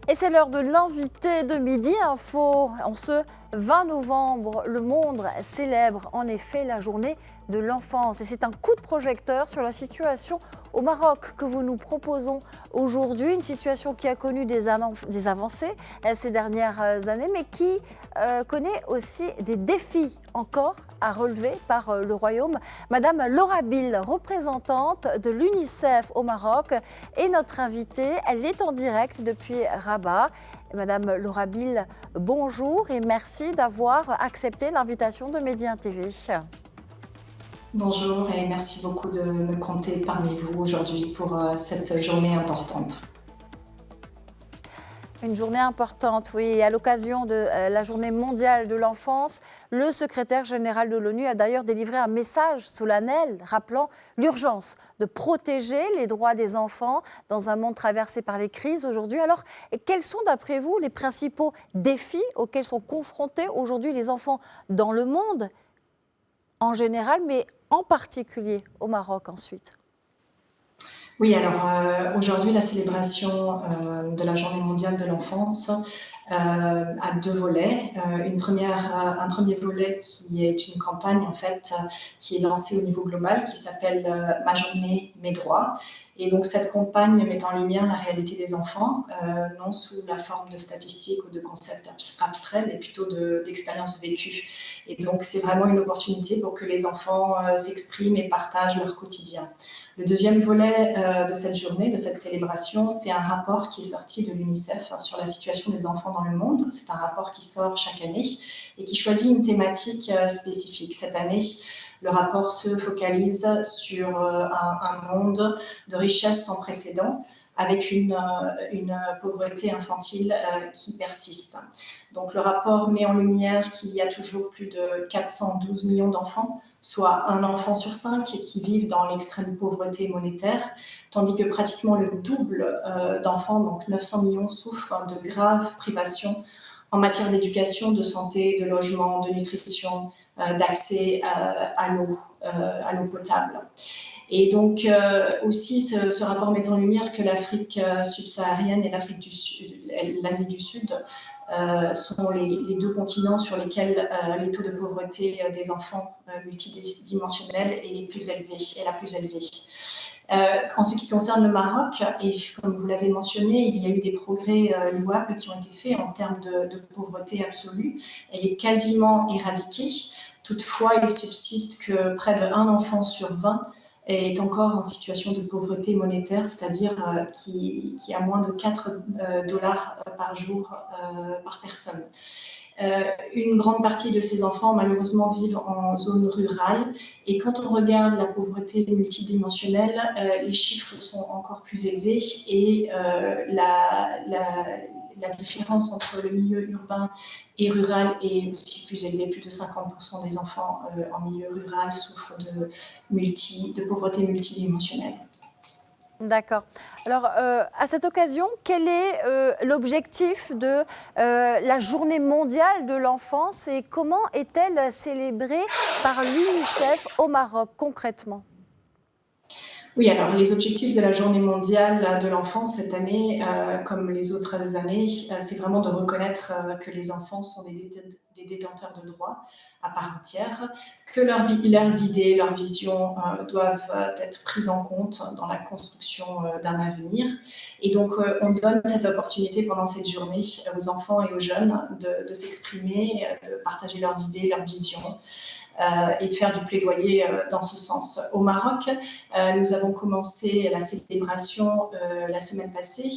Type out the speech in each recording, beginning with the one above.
Et c'est l'heure de l'invité de Midi Info. En ce 20 novembre, le monde célèbre en effet la journée de l'enfance. Et c'est un coup de projecteur sur la situation au Maroc que vous nous proposons aujourd'hui. Une situation qui a connu des avancées ces dernières années, mais qui connaît aussi des défis encore à relever par le Royaume. Madame Laura Bill, représentante de l'UNICEF au Maroc, est notre invitée. Elle est en direct depuis Rabat. Madame Laura Bill, bonjour et merci d'avoir accepté l'invitation de Média TV. Bonjour et merci beaucoup de me compter parmi vous aujourd'hui pour cette journée importante. Une journée importante, oui. À l'occasion de la journée mondiale de l'enfance, le secrétaire général de l'ONU a d'ailleurs délivré un message solennel rappelant l'urgence de protéger les droits des enfants dans un monde traversé par les crises aujourd'hui. Alors, quels sont d'après vous les principaux défis auxquels sont confrontés aujourd'hui les enfants dans le monde en général, mais en particulier au Maroc ensuite ? Oui, alors aujourd'hui, la célébration de la Journée mondiale de l'enfance a deux volets. Un premier volet qui est une campagne en fait qui est lancée au niveau global qui s'appelle Ma journée, mes droits. Et donc cette campagne met en lumière la réalité des enfants, non sous la forme de statistiques ou de concepts abstraits, mais plutôt d'expériences vécues. Et donc c'est vraiment une opportunité pour que les enfants s'expriment et partagent leur quotidien. Le deuxième volet de cette journée, de cette célébration, c'est un rapport qui est sorti de l'UNICEF sur la situation des enfants dans le monde. C'est un rapport qui sort chaque année et qui choisit une thématique spécifique. Cette année, le rapport se focalise sur un monde de richesse sans précédent, avec une pauvreté infantile qui persiste. Donc le rapport met en lumière qu'il y a toujours plus de 412 millions d'enfants, soit un enfant sur 5 qui vivent dans l'extrême pauvreté monétaire, tandis que pratiquement le double d'enfants, donc 900 millions, souffrent de graves privations en matière d'éducation, de santé, de logement, de nutrition, d'accès à l'eau potable. Et donc aussi, ce rapport met en lumière que l'Afrique subsaharienne et l'Asie du Sud sont les deux continents sur lesquels les taux de pauvreté des enfants multidimensionnels est la plus élevée. En ce qui concerne le Maroc, et comme vous l'avez mentionné, il y a eu des progrès louables qui ont été faits en termes de pauvreté absolue. Elle est quasiment éradiquée. Toutefois, il subsiste que près d'un enfant sur 20 est encore en situation de pauvreté monétaire, c'est-à-dire qui a moins de 4 dollars par jour par personne. Une grande partie de ces enfants, malheureusement, vivent en zone rurale. Et quand on regarde la pauvreté multidimensionnelle, les chiffres sont encore plus élevés et la différence entre le milieu urbain et rural est aussi plus élevée. Plus de 50% des enfants en milieu rural souffrent de pauvreté multidimensionnelle. D'accord. Alors, à cette occasion, quel est l'objectif de la Journée mondiale de l'enfance et comment est-elle célébrée par l'UNICEF au Maroc concrètement ? Oui, alors les objectifs de la Journée mondiale de l'enfance cette année, comme les autres années, c'est vraiment de reconnaître que les enfants sont des détenteurs de droits à part entière, que leurs idées, leurs visions doivent être prises en compte dans la construction d'un avenir. Et donc, on donne cette opportunité pendant cette journée aux enfants et aux jeunes de s'exprimer, de partager leurs idées, leurs visions. Et faire du plaidoyer dans ce sens. Au Maroc, nous avons commencé la célébration la semaine passée.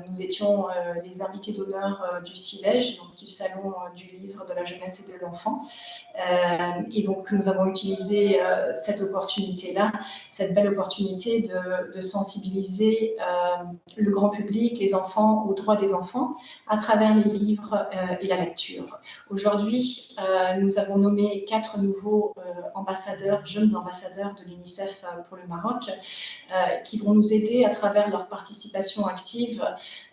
Nous étions les invités d'honneur du Silège, donc du Salon du Livre, de la Jeunesse et de l'Enfant. Et donc, nous avons utilisé cette opportunité-là, cette belle opportunité de sensibiliser le grand public, les enfants, aux droits des enfants, à travers les livres et la lecture. Aujourd'hui, nous avons nommé 4 nouveaux jeunes ambassadeurs de l'UNICEF pour le Maroc, qui vont nous aider à travers leur participation active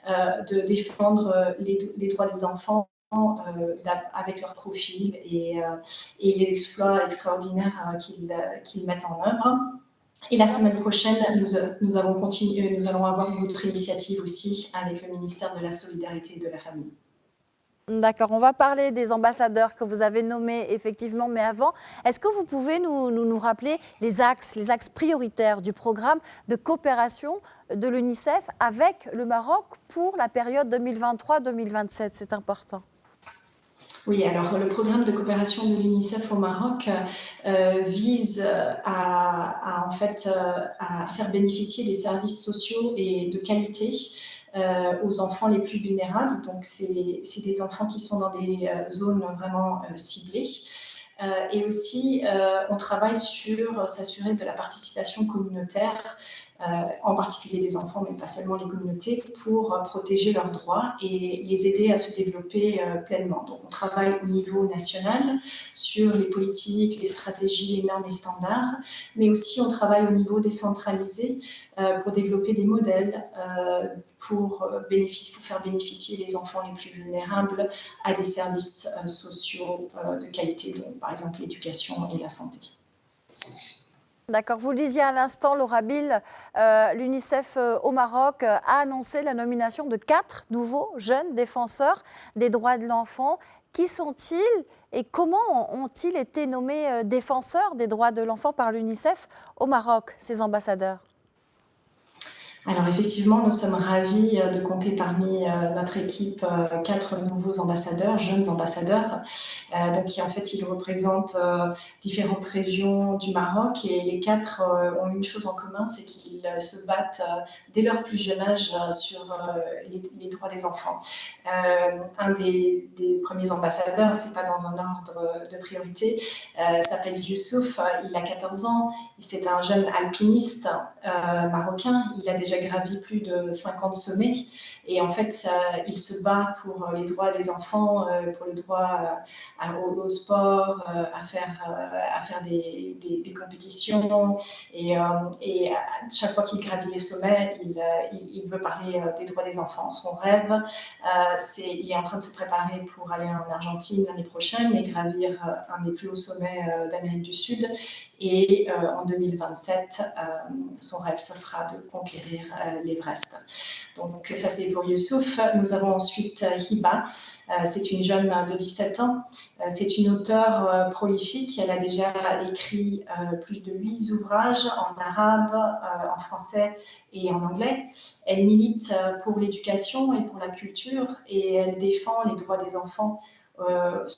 de défendre les droits des enfants avec leur profil et les exploits extraordinaires qu'ils mettent en œuvre. Et la semaine prochaine, nous allons avoir une autre initiative aussi avec le ministère de la Solidarité et de la Famille. D'accord, on va parler des ambassadeurs que vous avez nommés effectivement, mais avant, est-ce que vous pouvez nous rappeler les axes prioritaires du programme de coopération de l'UNICEF avec le Maroc pour la période 2023-2027? C'est important. Oui, alors le programme de coopération de l'UNICEF au Maroc vise en fait, à faire bénéficier des services sociaux et de qualité aux enfants les plus vulnérables. Donc, c'est des enfants qui sont dans des zones vraiment ciblées. Et aussi, on travaille sur s'assurer de la participation communautaire, en particulier des enfants, mais pas seulement les communautés, pour protéger leurs droits et les aider à se développer pleinement. Donc, on travaille au niveau national sur les politiques, les stratégies, les normes et standards, mais aussi on travaille au niveau décentralisé pour développer des modèles pour faire bénéficier les enfants les plus vulnérables à des services sociaux de qualité, donc par exemple l'éducation et la santé. D'accord, vous le disiez à l'instant, Laura Bill, l'UNICEF au Maroc a annoncé la nomination de 4 nouveaux jeunes défenseurs des droits de l'enfant. Qui sont-ils et comment ont-ils été nommés défenseurs des droits de l'enfant par l'UNICEF au Maroc, ces ambassadeurs? Alors effectivement, nous sommes ravis de compter parmi notre équipe 4 nouveaux ambassadeurs, jeunes ambassadeurs. Donc qui en fait, ils représentent différentes régions du Maroc et les 4 ont une chose en commun, c'est qu'ils se battent dès leur plus jeune âge sur les droits des enfants. Un des premiers ambassadeurs, c'est pas dans un ordre de priorité, s'appelle Youssouf, il a 14 ans, c'est un jeune alpiniste marocain, il a déjà gravi plus de 50 sommets et en fait il se bat pour les droits des enfants, pour le droit au sport, à faire des compétitions et chaque fois qu'il gravit les sommets, il veut parler des droits des enfants. Son rêve, il est en train de se préparer pour aller en Argentine l'année prochaine et gravir un des plus hauts sommets d'Amérique du Sud. Et en 2027, son rêve, ce sera de conquérir l'Everest. Donc ça, c'est pour Youssouf. Nous avons ensuite Hiba. C'est une jeune de 17 ans. C'est une auteure prolifique. Elle a déjà écrit plus de 8 ouvrages en arabe, en français et en anglais. Elle milite pour l'éducation et pour la culture et elle défend les droits des enfants,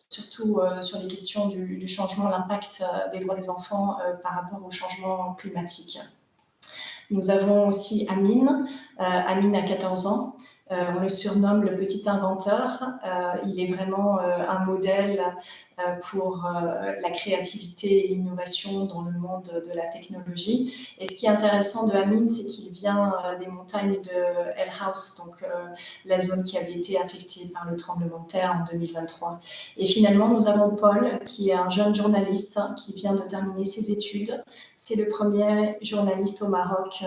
surtout sur les questions du changement, l'impact des droits des enfants par rapport au changement climatique. Nous avons aussi Amine. Amine a 14 ans. On le surnomme le petit inventeur. Il est vraiment un modèle pour la créativité et l'innovation dans le monde de la technologie. Et ce qui est intéressant de Amine, c'est qu'il vient des montagnes de El House, donc la zone qui avait été affectée par le tremblement de terre en 2023. Et finalement, nous avons Paul, qui est un jeune journaliste qui vient de terminer ses études. C'est le premier journaliste au Maroc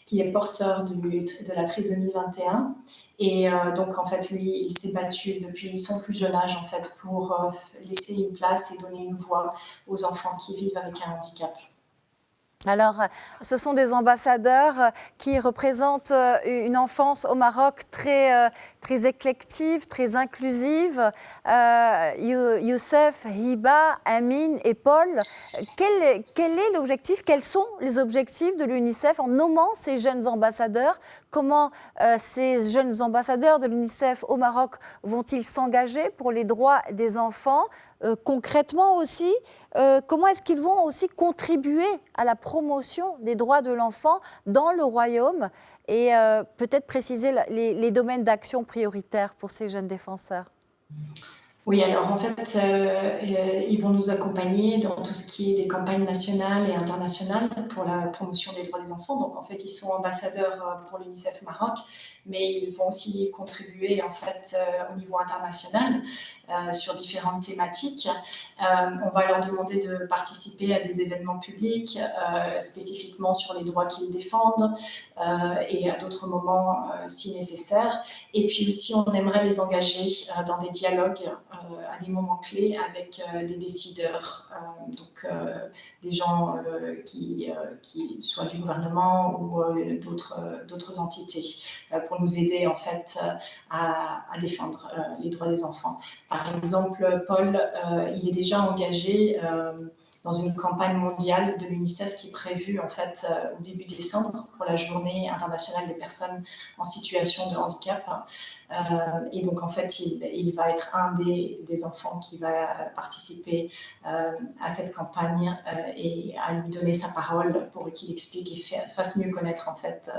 qui est porteur de la trisomie 21. Et donc, en fait, lui, il s'est battu depuis son plus jeune âge, en fait, pour laisser une place et donner une voix aux enfants qui vivent avec un handicap. Alors, ce sont des ambassadeurs qui représentent une enfance au Maroc très éclective, très inclusive. Youssef, Hiba, Amine et Paul, quel est l'objectif? Quels sont les objectifs de l'UNICEF en nommant ces jeunes ambassadeurs? Comment ces jeunes ambassadeurs de l'UNICEF au Maroc vont-ils s'engager pour les droits des enfants? Concrètement aussi, comment est-ce qu'ils vont aussi contribuer à la promotion des droits de l'enfant dans le royaume et peut-être préciser les domaines d'action prioritaires pour ces jeunes défenseurs? Oui, alors en fait, ils vont nous accompagner dans tout ce qui est des campagnes nationales et internationales pour la promotion des droits des enfants. Donc en fait, ils sont ambassadeurs pour l'UNICEF Maroc, mais ils vont aussi contribuer en fait au niveau international sur différentes thématiques. On va leur demander de participer à des événements publics spécifiquement sur les droits qu'ils défendent et à d'autres moments si nécessaire. Et puis aussi, on aimerait les engager dans des dialogues à des moments clés avec des décideurs, des gens qui soient du gouvernement ou d'autres entités, pour nous aider en fait à défendre les droits des enfants. Par exemple, Paul, il est déjà engagé dans une campagne mondiale de l'UNICEF qui est prévue en fait au début décembre pour la Journée internationale des personnes en situation de handicap. Et donc en fait, il va être un des enfants qui va participer à cette campagne et à lui donner sa parole pour qu'il explique et fasse mieux connaître en fait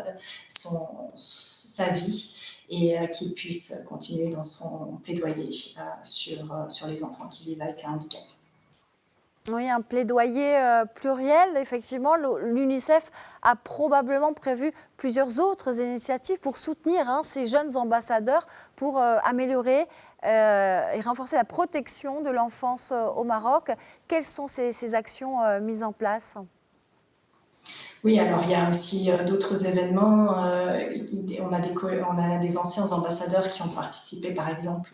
sa vie et qu'il puisse continuer dans son plaidoyer sur les enfants qui vivent avec un handicap. Oui, un plaidoyer pluriel. Effectivement, l'UNICEF a probablement prévu plusieurs autres initiatives pour soutenir ces jeunes ambassadeurs, pour améliorer et renforcer la protection de l'enfance au Maroc. Quelles sont ces actions mises en place ? Oui, alors il y a aussi d'autres événements. On a des anciens ambassadeurs qui ont participé, par exemple,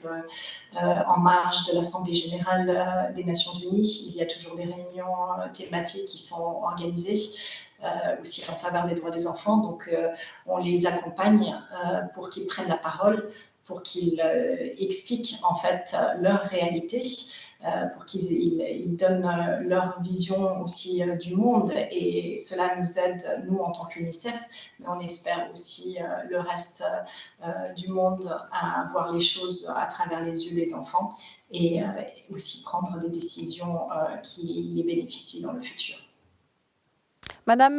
en marge de l'Assemblée générale des Nations Unies. Il y a toujours des réunions thématiques qui sont organisées aussi en faveur des droits des enfants. Donc, on les accompagne pour qu'ils prennent la parole, pour qu'ils expliquent en fait leur réalité. Pour qu'ils donnent leur vision aussi du monde, et cela nous aide, nous en tant qu'UNICEF, mais on espère aussi le reste du monde à voir les choses à travers les yeux des enfants et aussi prendre des décisions qui les bénéficient dans le futur. Madame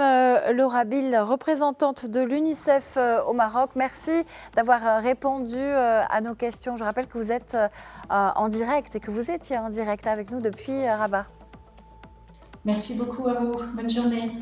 Laura Bill, représentante de l'UNICEF au Maroc, merci d'avoir répondu à nos questions. Je rappelle que vous êtes en direct et que vous étiez en direct avec nous depuis Rabat. Merci beaucoup à vous. Bonne journée.